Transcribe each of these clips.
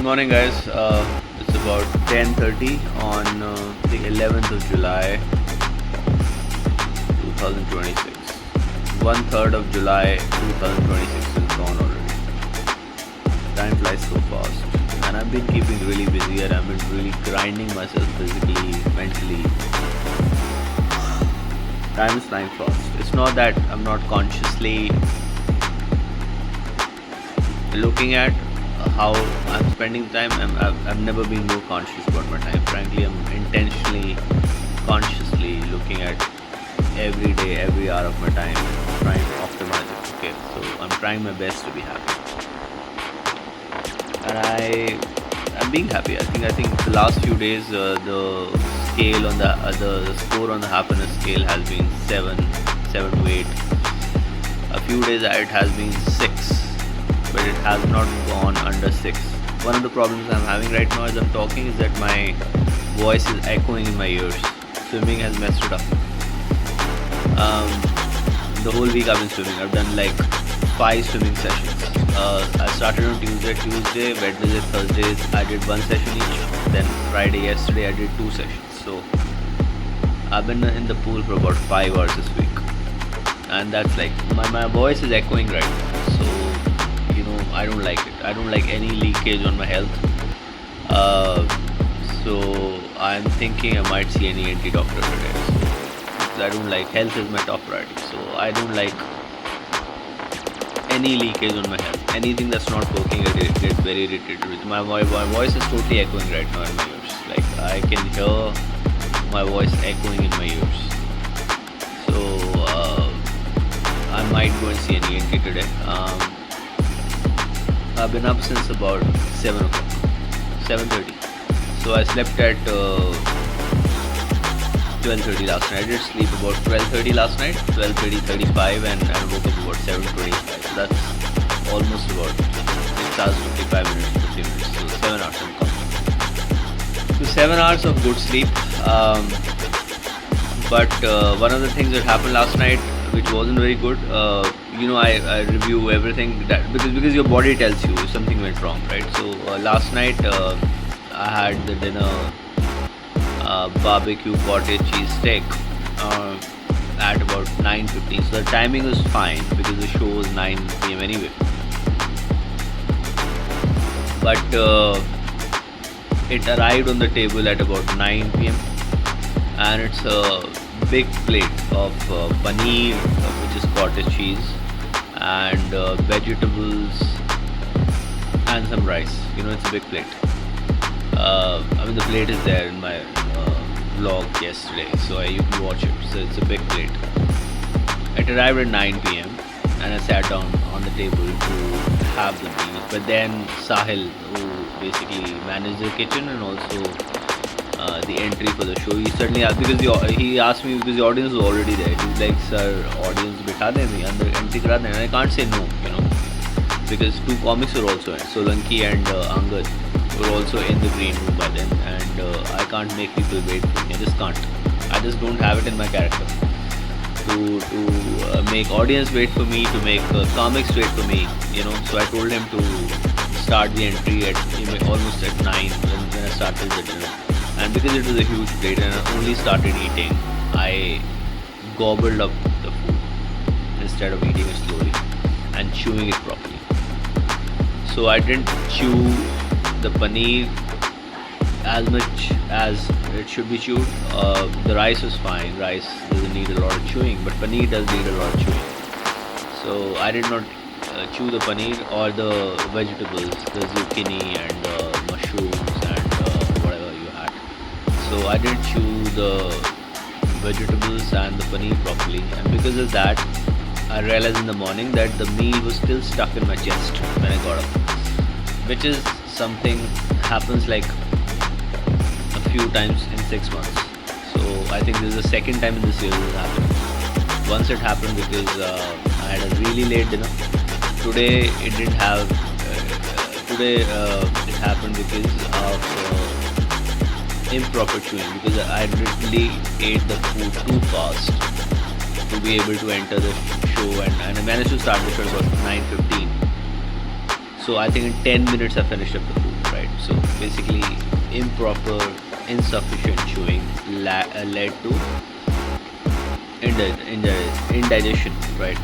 morning, guys. It's about 10:30 on the 11th of July, 2026. 1/3 of July 2026 is gone already. Time flies so fast, and I've been keeping really busy, and I've been really grinding myself physically, mentally. Time is flying fast. It's not that I'm not consciously looking at how I'm spending time. I've never been more conscious about my time. Frankly, I'm intentionally, consciously looking at every day, every hour of my time, trying to optimize it. Okay, so I'm trying my best to be happy, and I'm being happy. I think the last few days, the scale on the score on the happiness scale has been 7 to 8. A few days it has been 6. But it has not gone under 6. One of the problems I'm having right now as I'm talking is that my voice is echoing in my ears. Swimming has messed it up. The whole week I've been swimming. I've done like 5 swimming sessions. I started on Tuesday, Wednesday, Thursdays. I did 1 session each. Then Friday, yesterday, I did 2 sessions. So I've been in the pool for about 5 hours this week. And that's like, my voice is echoing right now. So I don't like it. I don't like any leakage on my health. So I'm thinking I might see an ENT doctor today. So I don't like, health is my top priority. So I don't like any leakage on my health. Anything that's not working, I get very irritated with. My voice is totally echoing right now in my ears. Like I can hear my voice echoing in my ears. So I might go and see an ENT today. I've been up since about 7 o'clock, 7:30. So I slept at 12:30 last night. I did sleep about 12:30 last night, 12:30, 35, and I woke up about 7:25. So that's almost about 6 hours, 55 minutes, 50 minutes. So 7 hours I'm coming. So 7 hours of good sleep. But one of the things that happened last night, which wasn't very good, I review everything because your body tells you something went wrong, right? So last night I had the dinner, barbecue cottage cheese steak at about 9:15. So the timing was fine because the show was 9 p.m. anyway. But it arrived on the table at about 9 p.m. and it's a big plate of paneer, which is cottage cheese, and vegetables and some rice. It's a big plate. The plate is there in my vlog yesterday, so you can watch it. So it's a big plate. It arrived at 9 p.m. and I sat down on the table to have the meal. But then Sahil, who basically managed the kitchen and also the entry for the show, he suddenly asked, because he asked me because the audience was already there. He's like, "Sir, audience bitha de me andar entry kara de." And I can't say no, because 2 comics were also in. Solanki and Angad were also in the green room by then, and I can't make people wait for me. I just can't. I just don't have it in my character to make audience wait for me, to make comics wait for me. So I told him to start the entry at almost at 9 when I started the dinner. And because it was a huge plate and I only started eating, I gobbled up the food instead of eating it slowly and chewing it properly. So I didn't chew the paneer as much as it should be chewed. The rice was fine. Rice doesn't need a lot of chewing, but paneer does need a lot of chewing. So I did not chew the paneer or the vegetables, the zucchini and mushrooms and whatever you had. So I didn't chew the vegetables and the paneer properly, and because of that, I realized in the morning that the meal was still stuck in my chest when I got up, which is something happens like a few times in 6 months. So I think this is the second time in this year this is happening. Once it happened because I had a really late dinner. Today it didn't have. Today it happened because of improper chewing, because I literally ate the food too fast to be able to enter the show, and I managed to start the show about 9:15. So I think in 10 minutes I finished up the food, right? So basically, improper, insufficient chewing led to indigestion, right?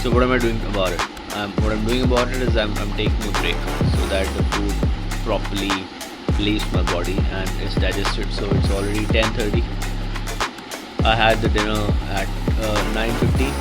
So what am I doing about it? What I'm doing about it is I'm taking a break so that the food properly leaves my body and is digested. So it's already 10:30. I had the dinner at 9:15.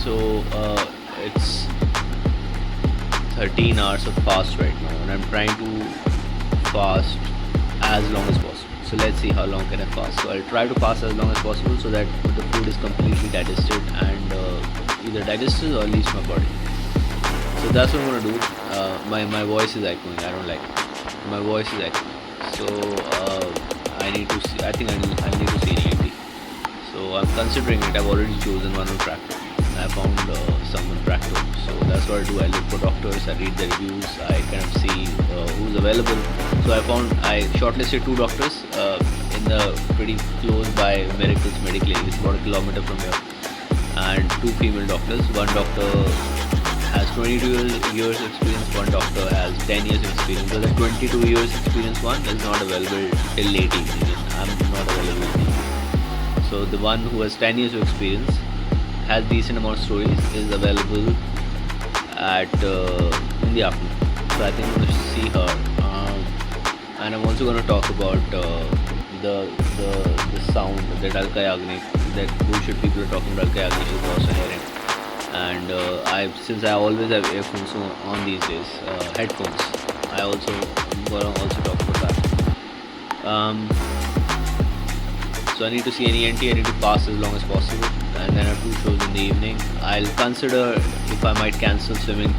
So it's 13 hours of fast right now, and I'm trying to fast as long as possible. So let's see how long can I fast. So I'll try to fast as long as possible so that the food is completely digested and either digested or leaves my body. So that's what I'm gonna do. My voice is echoing. I don't like it. My voice is echoing. So I need to see. I think I need to see an ENT. So I'm considering it. I've already chosen one on Tractor. I found some on Tractor. So that's what I do. I look for doctors. I read the reviews. I kind of see who's available. So I shortlisted 2 doctors in the pretty close by Miracles Medical. It's about a kilometer from here. And 2 female doctors. One doctor has 22 years experience, one doctor has 10 years experience. But the 22 years experience one is not available till late evening. I'm not available. So the one who has 10 years of experience, has decent amount of stories, is available at in the afternoon. So I think I'm going to see her, and I'm also going to talk about the sound that Alka Yagnik, that bullshit people are talking about. Alka Yagnik is also hearing. And since I always have earphones on these days, headphones, I also gonna also talk about that. So I need to see an ENT. I need to pass as long as possible, and then I have 2 shows in the evening. I'll consider if I might cancel swimming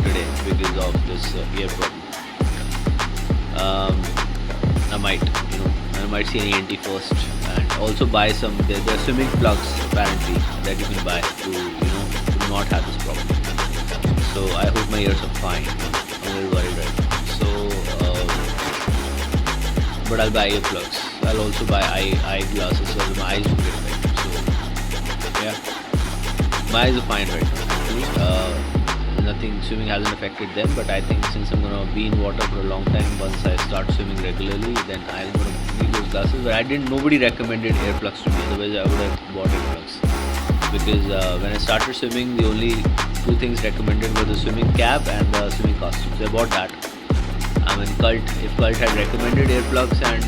today because of this ear problem. I might see an ENT first, and also buy some. There are swimming plugs apparently that you can buy to not have this problem. So I hope my ears are fine. I'm a little worried right now. So, but I'll buy earplugs. I'll also buy eyeglasses so my eyes will get affected. So yeah, my eyes are fine right now. Actually, nothing. Swimming hasn't affected them, but I think since I'm gonna be in water for a long time, once I start swimming regularly, then I'm gonna need those glasses. But nobody recommended earplugs to me. Otherwise, I would have bought earplugs. Because when I started swimming, the only 2 things recommended were the swimming cap and the swimming costume. So I bought that. I mean, if Cult had recommended earplugs and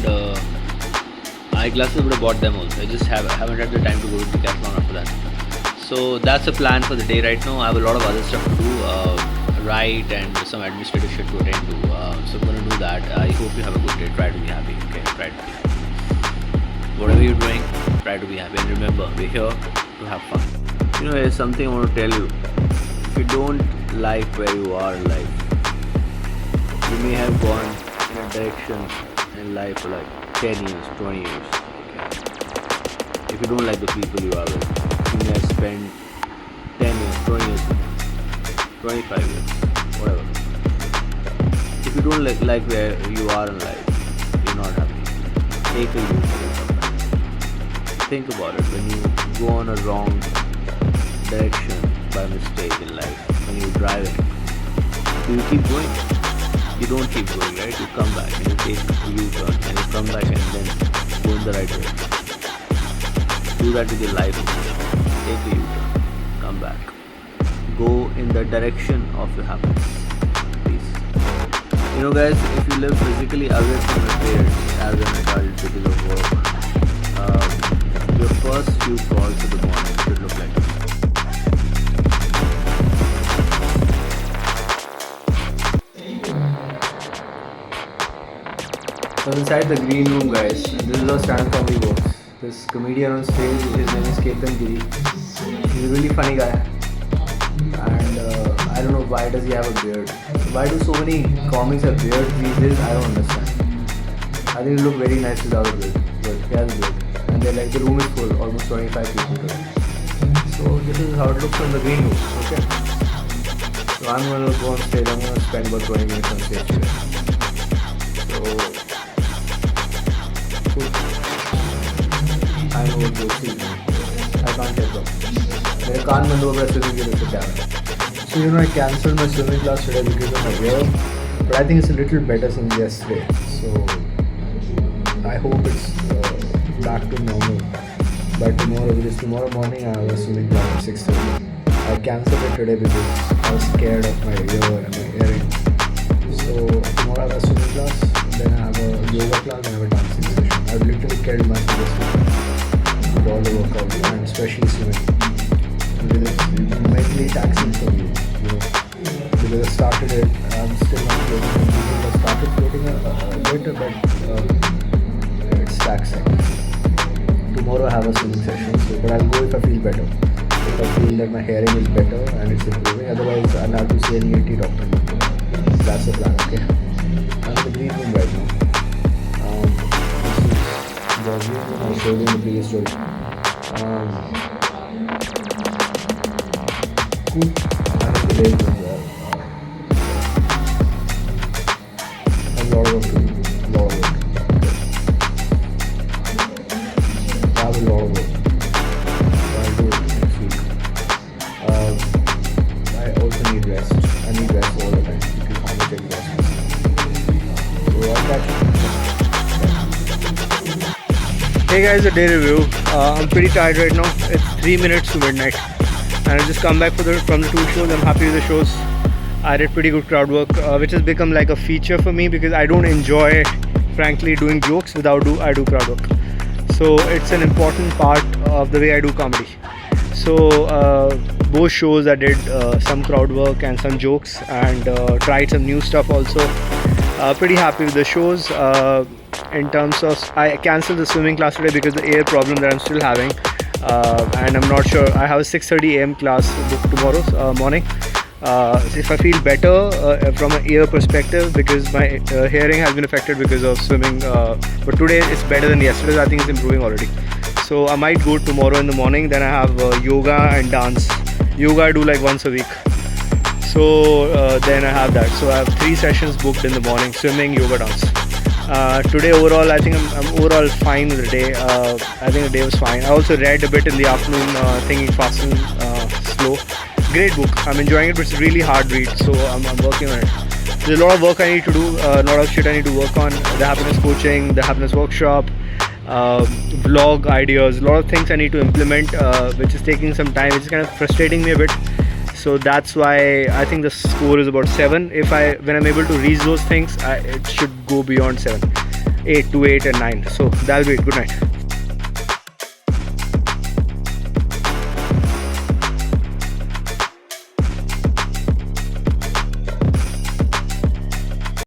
eyeglasses, I would have bought them also. I just haven't had the time to go to Decathlon after that. So that's the plan for the day right now. I have a lot of other stuff to do, write and some administrative shit to attend to. So I'm going to do that. I hope you have a good day. Try to be happy. Okay, try to be happy. Whatever you're doing, try to be happy. And remember, we're here to have fun. Here's something I want to tell you. If you don't like where you are in life, you may have gone in a direction in life for like 10 years, 20 years. If you don't like the people you are with, you may have spent 10 years, 20 years, 25 years, whatever. If you don't like where you are in life, you're not happy. Take a U-turn. Think about it. When you go on a wrong direction by mistake in life, when you're driving, do you keep going? You don't keep going, right? You come back and you take a U-turn and you come back and then go in the right direction. Do that with your life. Take a U-turn, come back, go in the direction of your happiness. Please. Guys, if you live physically away from your parents as an adult because of work, your first few calls in the morning should look like this. So inside the green room, guys, this is how stand-up comedy works. This comedian on stage, his name is Ketan Giri. He's a really funny guy, and I don't know why does he have a beard. Why do so many comics have beards these days? I don't understand. I think it look very nice without a beard, but he has a beard. And they're like, the room is full, almost 25 people today. So this is how it looks on the green room, okay? So I'm going to go on stage, I'm going to spend about 20 minutes on stage today. So, cool. I know what you'll see. I can't tell them. मेरे कान बंद हो गए swimming के लिए So I cancelled my swimming class today because of my ear, but I think it's a little better since yesterday. So I hope it's back to normal by tomorrow, because tomorrow morning I have a swimming class at 6:30. I cancelled it today because I was scared of my ear and my hearing. So tomorrow I have a swimming class, then I have a yoga class, and I have a dancing session. I've literally killed myself this week with all the workouts, and especially swimming. Because it's mentally taxing for me, because I started it, I'm still not floating. I started floating a bit, but it's taxing. Tomorrow I have a swimming session, but I'll go if I feel better. If I feel that my hearing is better and it's improving, otherwise I'll have to see an ENT doctor. That's the plan, okay? I'm in the green room right now. This is the green room I showed you in the previous story. Cool. I'm in the day room there. I have a lot of work to do. I have a lot of work. I'll do it next week. I also need rest. I need rest all the time because how much exhaustion. So I'll catch you. Hey guys, a day review. I'm pretty tired right now. It's 3 minutes to midnight, and I just come back from the 2 shows. I'm happy with the shows. I did pretty good crowd work, which has become like a feature for me because I don't enjoy, frankly, doing jokes without I do crowd work. So it's an important part of the way I do comedy. So both shows I did some crowd work and some jokes, and tried some new stuff also. Pretty happy with the shows. In terms of, I cancelled the swimming class today because of the ear problem that I'm still having, and I'm not sure. I have a 6:30 a.m. class booked tomorrow morning. So if I feel better from an ear perspective, because my hearing has been affected because of swimming, but today it's better than yesterday. I think it's improving already. So I might go tomorrow in the morning. Then I have yoga and dance. Yoga I do like once a week. So then I have that. So I have 3 sessions booked in the morning: swimming, yoga, dance. Today overall, I think I'm overall fine with the day. I think the day was fine. I also read a bit in the afternoon, thinking fast and slow. Great book. I'm enjoying it, but it's a really hard read, so I'm working on it. There's a lot of work I need to do, a lot of shit I need to work on. The happiness coaching, the happiness workshop, vlog ideas, a lot of things I need to implement, which is taking some time. It's kind of frustrating me a bit. So that's why I think the score is about 7. When I'm able to reach those things, it should go beyond 7, 8 to 8 and 9. So that'll be it. Good night.